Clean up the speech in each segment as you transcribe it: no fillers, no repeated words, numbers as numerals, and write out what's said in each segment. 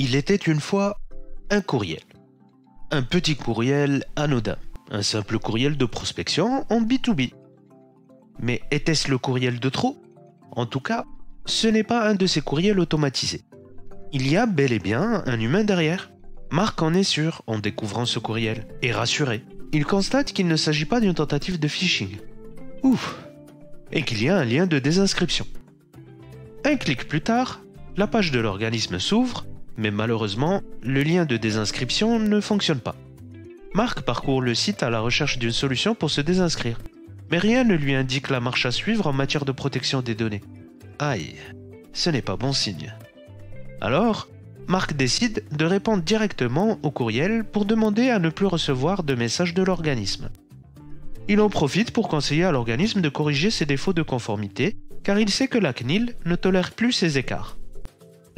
Il était une fois un courriel. Un petit courriel anodin. Un simple courriel de prospection en B2B. Mais était-ce le courriel de trop? En tout cas, ce n'est pas un de ces courriels automatisés. Il y a bel et bien un humain derrière. Marc en est sûr en découvrant ce courriel, et rassuré. Il constate qu'il ne s'agit pas d'une tentative de phishing. Ouf! Et qu'il y a un lien de désinscription. Un clic plus tard, la page de l'organisme s'ouvre, mais malheureusement, le lien de désinscription ne fonctionne pas. Marc parcourt le site à la recherche d'une solution pour se désinscrire, mais rien ne lui indique la marche à suivre en matière de protection des données. Aïe, ce n'est pas bon signe. Alors, Marc décide de répondre directement au courriel pour demander à ne plus recevoir de messages de l'organisme. Il en profite pour conseiller à l'organisme de corriger ses défauts de conformité, car il sait que la CNIL ne tolère plus ces écarts.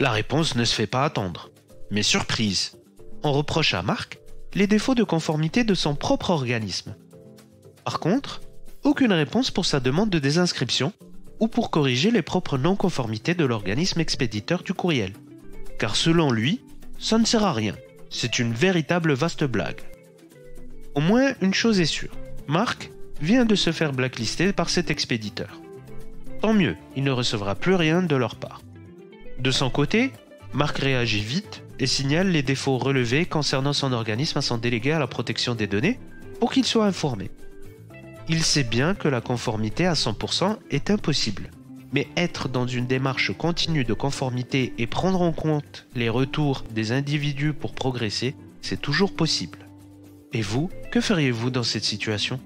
La réponse ne se fait pas attendre. Mais surprise, on reproche à Marc les défauts de conformité de son propre organisme. Par contre, aucune réponse pour sa demande de désinscription ou pour corriger les propres non-conformités de l'organisme expéditeur du courriel. Car selon lui, ça ne sert à rien. C'est une véritable vaste blague. Au moins, une chose est sûre. Marc vient de se faire blacklister par cet expéditeur. Tant mieux, il ne recevra plus rien de leur part. De son côté, Marc réagit vite et signale les défauts relevés concernant son organisme à son délégué à la protection des données pour qu'il soit informé. Il sait bien que la conformité à 100% est impossible, mais être dans une démarche continue de conformité et prendre en compte les retours des individus pour progresser, c'est toujours possible. Et vous, que feriez-vous dans cette situation ?